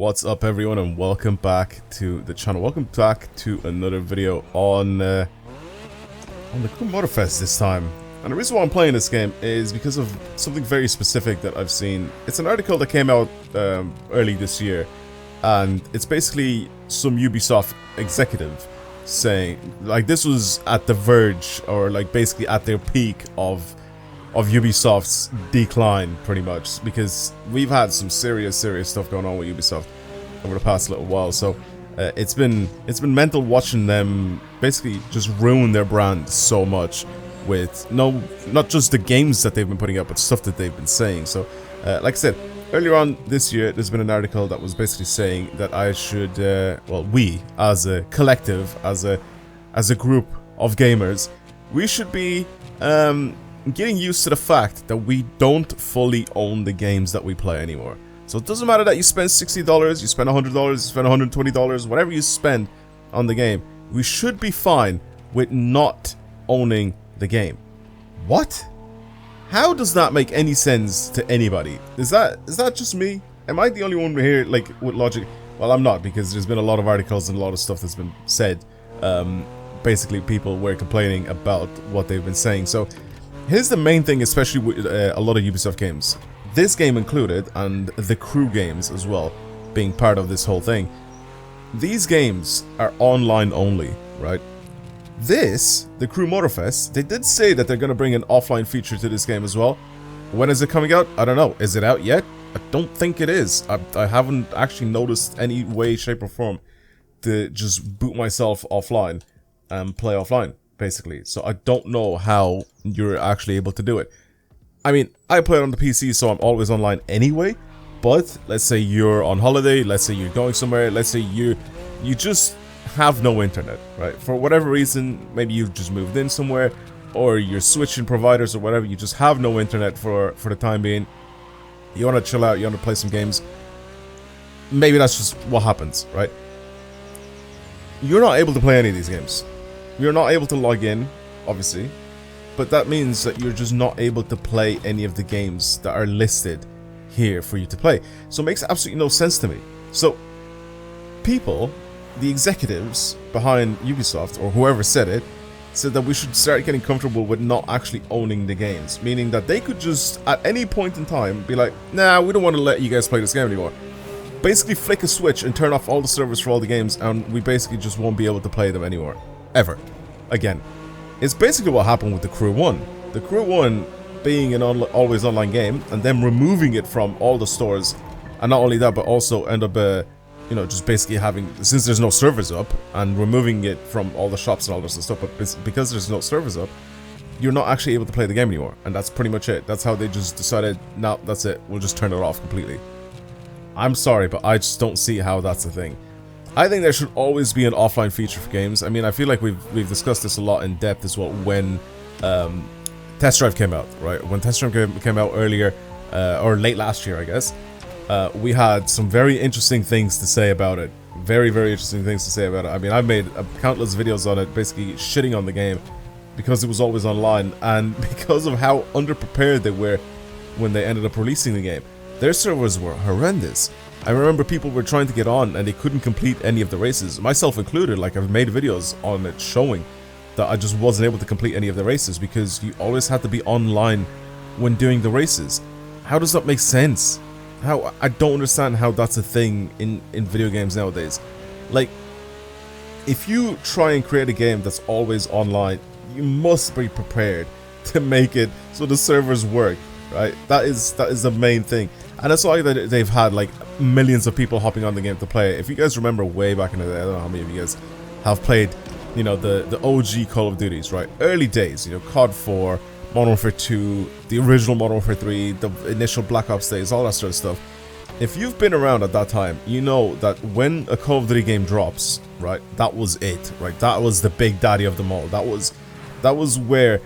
What's up everyone and welcome back to the channel. Welcome back to another video on the Crew Motorfest this time. And the reason why I'm playing this game is because of something very specific that I've seen. It's an article that came out early this year, and it's basically some Ubisoft executive saying, like, this was at the verge, or like basically at their peak of Ubisoft's decline, pretty much, because we've had some serious stuff going on with Ubisoft over the past little while. So it's been mental watching them basically just ruin their brand so much with not just the games that they've been putting out, but stuff that they've been saying. So like I said, earlier on this year, there's been an article that was basically saying that I should, well, we as a collective, as a group of gamers, we should be getting used to the fact that we don't fully own the games that we play anymore. So it doesn't matter that you spend $60, you spend $100, you spend $120, whatever you spend on the game, we should be fine with not owning the game. What? How does that make any sense to anybody? Is that just me? Am I the only one here, like, with logic? Well, I'm not, because there's been a lot of articles and a lot of stuff that's been said. Basically, people were complaining about what they've been saying. So here's the main thing, especially with a lot of Ubisoft games, this game included, and the Crew games as well, being part of this whole thing. These games are online only, right? The Crew Motorfest, they did say that they're going to bring an offline feature to this game as well. When is it coming out? I don't know. Is it out yet? I don't think it is. I haven't actually noticed any way, shape, or form to just boot myself offline and play offline, basically. So I don't know how you're actually able to do it. I mean, I play it on the PC, so I'm always online anyway. But let's say you're on holiday, let's say you're going somewhere, let's say you just have no internet, right? For whatever reason, maybe you've just moved in somewhere, or you're switching providers or whatever, you just have no internet for the time being. You want to chill out, you want to play some games. Maybe that's just what happens, right? You're not able to play any of these games. You're not able to log in, obviously, but that means that you're just not able to play any of the games that are listed here for you to play. So it makes absolutely no sense to me. So people, the executives behind Ubisoft, or whoever said it, said that we should start getting comfortable with not actually owning the games, meaning that they could just at any point in time be like, nah, we don't want to let you guys play this game anymore. Basically flick a switch and turn off all the servers for all the games, and we basically just won't be able to play them anymore. Ever. Again. It's basically what happened with the Crew 1. The Crew 1 being an always online game, and then removing it from all the stores, and not only that, but also end up, you know, just basically having, since there's no servers up, and removing it from all the shops and all this stuff, but because there's no servers up, you're not actually able to play the game anymore, and that's pretty much it. That's how they just decided, no, that's it, we'll just turn it off completely. I'm sorry, but I just don't see how that's a thing. I think there should always be an offline feature for games. I mean, I feel like we've discussed this a lot in depth as well when Test Drive came out, right? When Test Drive came out earlier, or late last year, I guess, we had some very interesting things to say about it. Very interesting things to say about it. I mean, I've made countless videos on it, basically shitting on the game because it was always online, and because of how underprepared they were when they ended up releasing the game. Their servers were horrendous. I remember people were trying to get on and they couldn't complete any of the races, myself included. Like, I've made videos on it showing that I just wasn't able to complete any of the races because you always had to be online when doing the races. How does that make sense? I don't understand how that's a thing in video games nowadays. Like, if you try and create a game that's always online, you must be prepared to make it so the servers work, right? That is the main thing. And that's why they've had like millions of people hopping on the game to play it. If you guys remember way back in the day, I don't know how many of you guys have played, you know, the OG Call of Duties, right? Early days, you know, COD 4, Modern Warfare 2, the original Modern Warfare 3, the initial Black Ops days, all that sort of stuff. If you've been around at that time, you know that when a Call of Duty game drops, right, that was it, right? That was the big daddy of them all. That was where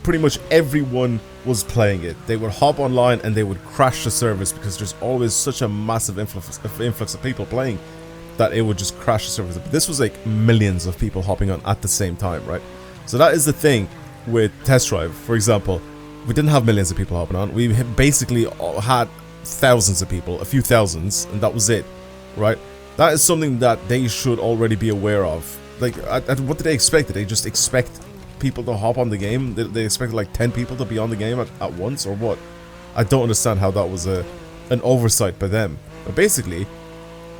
pretty much everyone was playing it. They would hop online and they would crash the service because there's always such a massive influx of people playing that it would just crash the service. But this was like millions of people hopping on at the same time, right? So that is the thing with Test Drive, for example. We didn't have millions of people hopping on. We basically had thousands of people, a few thousands, and that was it. right? That is something that they should already be aware of. Like, what did they expect? Did they just expect people to hop on the game? They expected like 10 people to be on the game at once, or what? I don't understand how that was an oversight by them. But basically,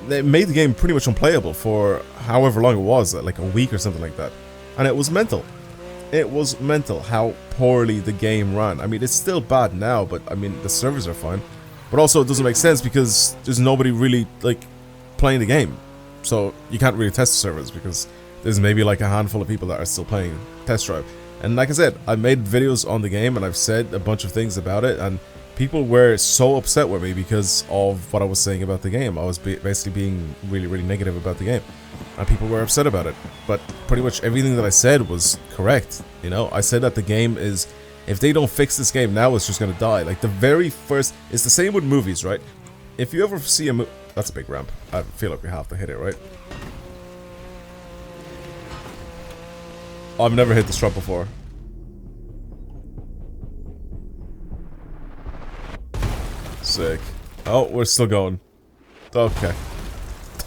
they made the game pretty much unplayable for however long it was, like a week or something like that. And it was mental. It was mental how poorly the game ran. I mean, it's still bad now, but I mean, the servers are fine. But also, it doesn't make sense because there's nobody really, like, playing the game. So, you can't really test the servers because there's maybe like a handful of people that are still playing test drive. And like I said, I made videos on the game and I've said a bunch of things about it, and people were so upset with me because of what I was saying about the game. I was basically being really negative about the game, and people were upset about it. But pretty much everything that I said was correct. You know, I said that the game is, if they don't fix this game now, it's just gonna die. Like the very first, it's the same with movies, right? If you ever see a movie, that's a big ramp. I feel like we have to hit it, right? I've never hit this drop before. Sick. Oh, we're still going. Okay.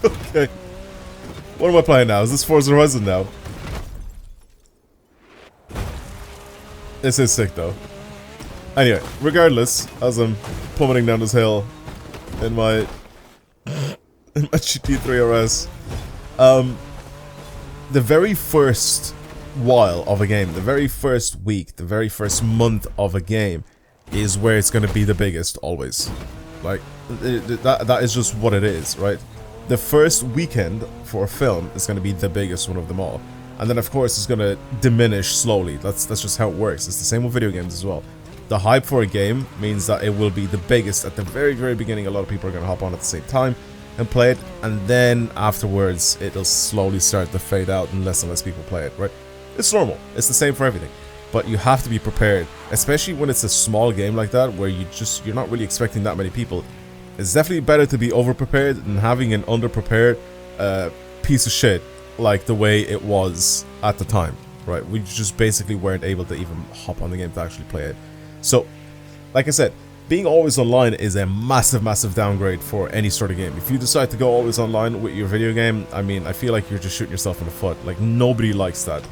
Okay. What am I playing now? Is this Forza Horizon now? This is sick though. Anyway, regardless, as I'm plummeting down this hill in my GT3 RS, the very first while of a game, the very first week, the very first month of a game is where it's going to be the biggest, always. Like, that is just what it is, right? The first weekend for a film is going to be the biggest one of them all. And then, of course, it's going to diminish slowly. That's just how it works. It's the same with video games as well. The hype for a game means that it will be the biggest at the very beginning. A lot of people are going to hop on at the same time and play it. And then, afterwards, it'll slowly start to fade out and less people play it, right? It's normal. It's the same for everything. But you have to be prepared, especially when it's a small game like that, where you're not really expecting that many people. It's definitely better to be over-prepared than having an under-prepared piece of shit like the way it was at the time, right? We just basically weren't able to even hop on the game to actually play it. So, like I said, being always online is a massive downgrade for any sort of game. If you decide to go always online with your video game, I mean, I feel like you're just shooting yourself in the foot. Like, nobody likes that.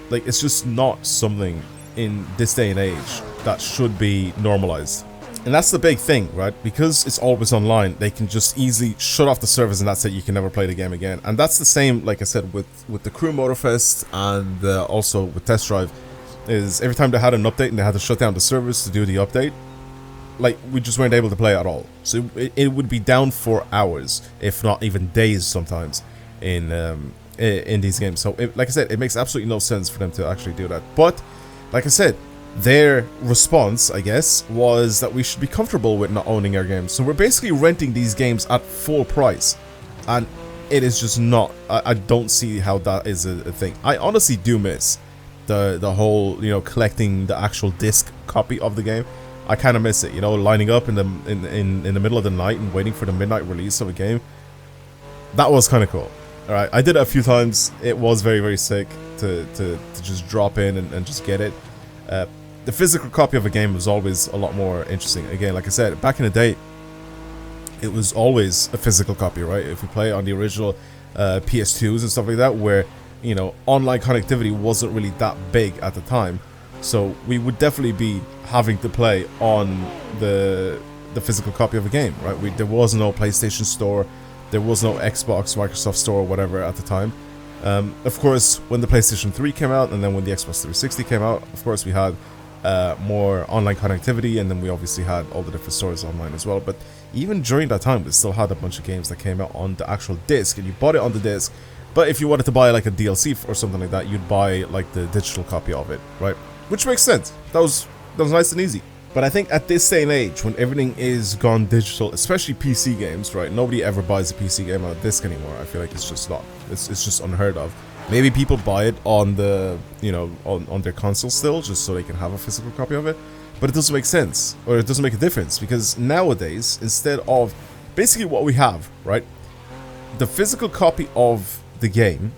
Like, it's just not something in this day and age that should be normalized. And that's the big thing, right? Because it's always online, they can just easily shut off the servers and that's it. You can never play the game again. And that's the same, like I said, with the Crew Motorfest and also with Test Drive, is every time they had an update and they had to shut down the servers to do the update, like, we just weren't able to play at all. So it would be down for hours, if not even days sometimes, in these games. So, like I said, it makes absolutely no sense for them to actually do that. But, like I said, their response, I guess, was that we should be comfortable with not owning our games. So we're basically renting these games at full price. And it is just not, I don't see how that is a thing. I honestly do miss the whole, you know, collecting the actual disc copy of the game. I kind of miss it, you know, lining up in the middle of the night and waiting for the midnight release of a game. That was kind of cool. Alright, I did it a few times. It was very sick to just drop in and just get it. The physical copy of a game was always a lot more interesting. Again, like I said, back in the day, it was always a physical copy, right? If we play on the original PS2s and stuff like that, where, you know, online connectivity wasn't really that big at the time, so we would definitely be having to play on the physical copy of a game, right? There was no PlayStation Store, there was no Xbox, Microsoft Store, or whatever at the time. Of course, when the PlayStation 3 came out, and then when the Xbox 360 came out, of course we had more online connectivity, and then we obviously had all the different stores online as well. But even during that time, we still had a bunch of games that came out on the actual disc, and you bought it on the disc. But if you wanted to buy like a DLC or something like that, you'd buy like the digital copy of it, right? Which makes sense. That was nice and easy. But I think at this day and age, when everything is gone digital, especially PC games, right? Nobody ever buys a PC game on a disc anymore. I feel like it's just not. It's just unheard of. Maybe people buy it on the, you know, on their console still, just so they can have a physical copy of it. But it doesn't make sense, or it doesn't make a difference, because nowadays, instead of basically what we have, right? The physical copy of the game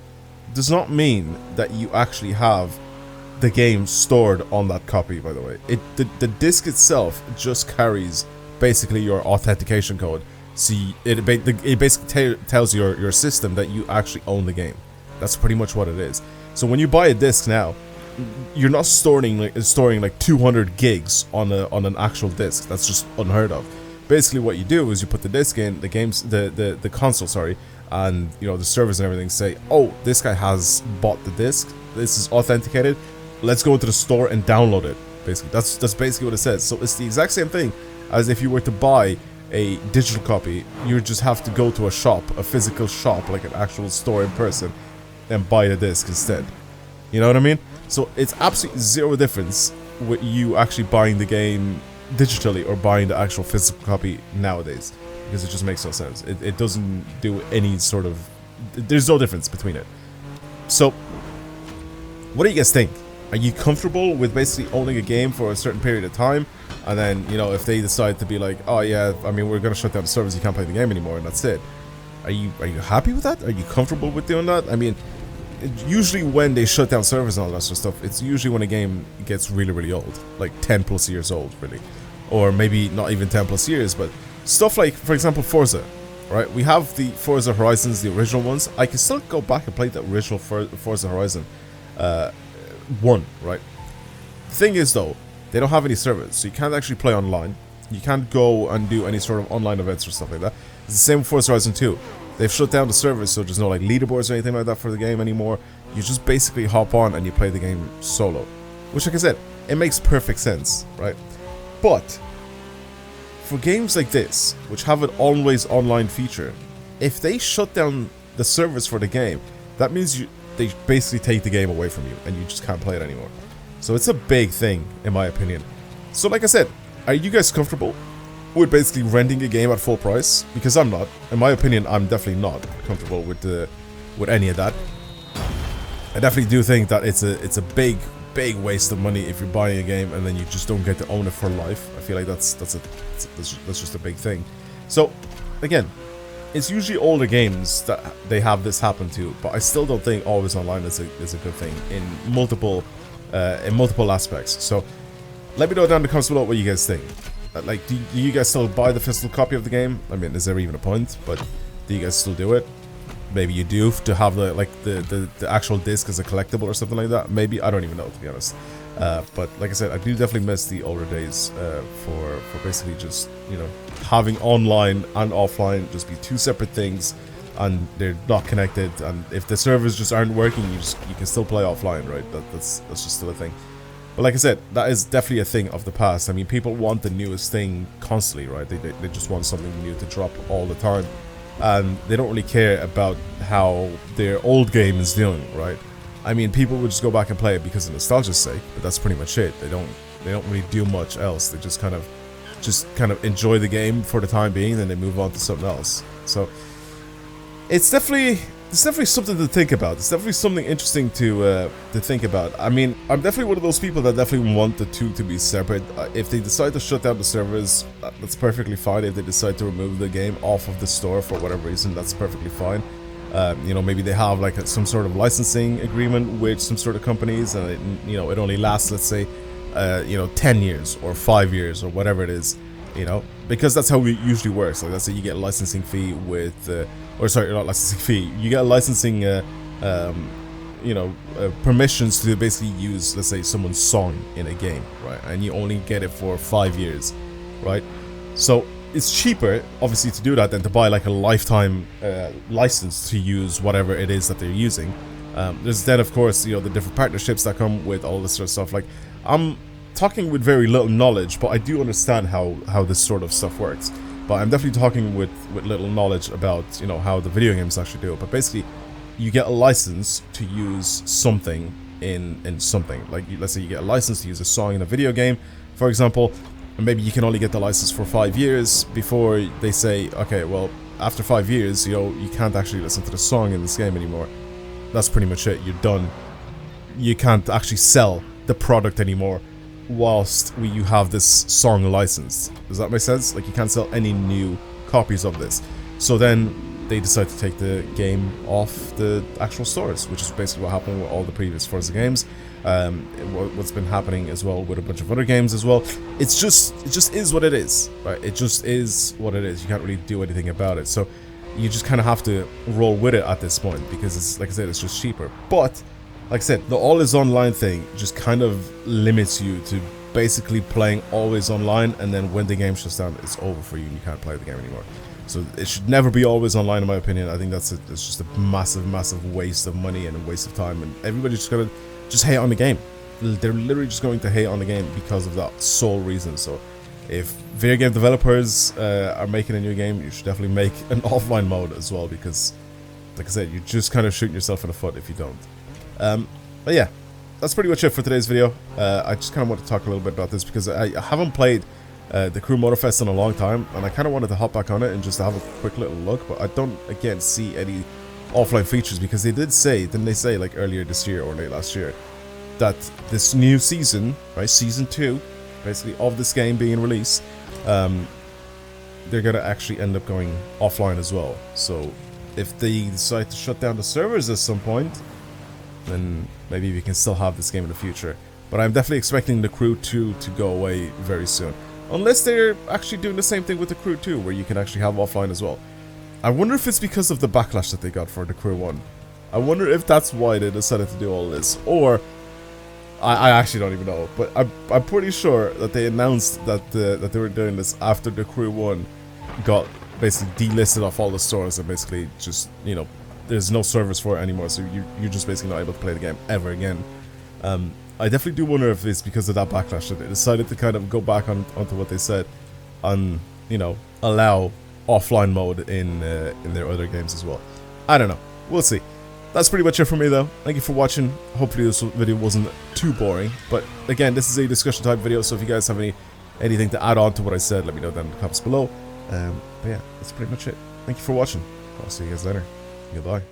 does not mean that you actually have the game stored on that copy, by the way. The disc itself just carries basically your authentication code, So it basically tells your system that you actually own the game. That's pretty much what it is. So when you buy a disc now, you're not storing like 200 gigs on an actual disc. That's just unheard of. Basically, what you do is you put the disc in, the console, sorry, and the servers and everything say, oh, this guy has bought the disc. This is authenticated. Let's go into the store and download it. Basically, that's basically what it says. So it's the exact same thing as if you were to buy a digital copy. You just have to go to a shop, a physical shop, like an actual store in person, and buy the disc instead. You know what I mean? So it's absolutely zero difference with you actually buying the game digitally or buying the actual physical copy nowadays, because it just makes no sense. It doesn't do any sort of... There's no difference between it. So, what do you guys think? Are you comfortable with basically owning a game for a certain period of time, and then, if they decide to be like, oh yeah, I mean, we're gonna shut down the servers, you can't play the game anymore, and that's it. Are you happy with that? Are you comfortable with doing that? I mean, usually when they shut down servers and all that sort of stuff, it's usually when a game gets really, really old, like 10 plus years old, really, or maybe not even 10 plus years, but stuff like, for example, Forza, right? We have the Forza Horizons, the original ones. I can still go back and play the original Forza Horizon 1, right? The thing is, though, they don't have any servers, so you can't actually play online. You can't go and do any sort of online events or stuff like that. It's the same with Forza Horizon 2. They've shut down the servers, so there's no like leaderboards or anything like that for the game anymore. You just basically hop on and you play the game solo, which, like I said, it makes perfect sense, right? But for games like this, which have an always online feature, if they shut down the servers for the game, that means they basically take the game away from you and you just can't play it anymore. So it's a big thing, in my opinion. So like I said, are you guys comfortable with basically renting a game at full price? Because I'm not. In my opinion, I'm definitely not comfortable with any of that. I definitely do think that it's a big waste of money if you're buying a game and then you just don't get to own it for life. I feel like that's just a big thing. So again, it's usually older games that they have this happen to, but I still don't think always online is a good thing in multiple aspects. So let me know down in the comments below what you guys think. Like, do you guys still buy the physical copy of the game? I mean, is there even a point? But do you guys still do it? Maybe you do, to have the actual disc as a collectible or something like that. Maybe, I don't even know, to be honest. But like I said, I do definitely miss the older days for basically just having online and offline just be two separate things, and they're not connected. And if the servers just aren't working, you can still play offline, right? That's just still a thing. But like I said, that is definitely a thing of the past. I mean, people want the newest thing constantly, right? They just want something new to drop all the time. And they don't really care about how their old game is doing, right? I mean, people would just go back and play it because of nostalgia's sake, but that's pretty much it. They don't really do much else. They just kind of enjoy the game for the time being, and then they move on to something else. So it's definitely something to think about. It's definitely something interesting to think about. I mean, I'm definitely one of those people that definitely want the two to be separate. If they decide to shut down the servers, that's perfectly fine. If they decide to remove the game off of the store for whatever reason, that's perfectly fine. Maybe they have like some sort of licensing agreement with some sort of companies, and it only lasts, let's say, 10 years or 5 years or whatever it is, because that's how it usually works. Like, let's say you get a licensing fee with, or sorry, not licensing fee, you get a licensing, permissions to basically use, let's say, someone's song in a game, right? And you only get it for 5 years, right? So it's cheaper, obviously, to do that than to buy like a lifetime license to use whatever it is that they're using. There's then, of course, the different partnerships that come with all this sort of stuff. Like, I'm talking with very little knowledge, but I do understand how this sort of stuff works. But I'm definitely talking with little knowledge about how the video games actually do it. But basically, you get a license to use something in something. Like, let's say you get a license to use a song in a video game, for example, and maybe you can only get the license for 5 years before they say, okay, well, after 5 years, you can't actually listen to the song in this game anymore. That's pretty much it. You're done. You can't actually sell the product anymore whilst you have this song licensed. Does that make sense? Like, you can't sell any new copies of this. So then they decide to take the game off the actual stores, which is basically what happened with all the previous Forza games. what's been happening as well with a bunch of other games as well. It just is what it is, right? It just is what it is. You can't really do anything about it. So you just kind of have to roll with it at this point, because it's, like I said, it's just cheaper. But like I said, the all is online thing just kind of limits you to basically playing always online, and then when the game shuts down, it's over for you and you can't play the game anymore. So it should never be always online, in my opinion. I think it's just a massive waste of money and a waste of time, and everybody's just gonna just hate on the game. They're literally just going to hate on the game because of that sole reason. So if video game developers are making a new game, you should definitely make an offline mode as well, because like I said, you're just kind of shooting yourself in the foot if you don't. But yeah, that's pretty much it for today's video. I just kind of want to talk a little bit about this because I haven't played the Crew Motorfest in a long time, and I kind of wanted to hop back on it and just have a quick little look, but I don't, again, see any offline features, because they did say, didn't they say, like earlier this year or late last year, that this new season, right, season 2, basically, of this game being released, they're gonna actually end up going offline as well. So if they decide to shut down the servers at some point, then maybe we can still have this game in the future. But I'm definitely expecting the Crew 2 to go away very soon, unless they're actually doing the same thing with the Crew 2, where you can actually have offline as well. I wonder if it's because of the backlash that they got for the Crew 1. I wonder if that's why they decided to do all this, or I actually don't even know, but I'm pretty sure that they announced that that they were doing this after the Crew 1 got basically delisted off all the stores, and basically just, you know, there's no servers for it anymore, so you're just basically not able to play the game ever again. I definitely do wonder if it's because of that backlash that they decided to kind of go back onto what they said, and, you know, allow offline mode in their other games as well. I don't know, we'll see. That's pretty much it for me though. Thank you for watching. Hopefully this video wasn't too boring, but again, this is a discussion type video, so if you guys have anything to add on to what I said, let me know down in the comments below. But yeah, that's pretty much it. Thank you for watching. I'll see you guys later. Goodbye.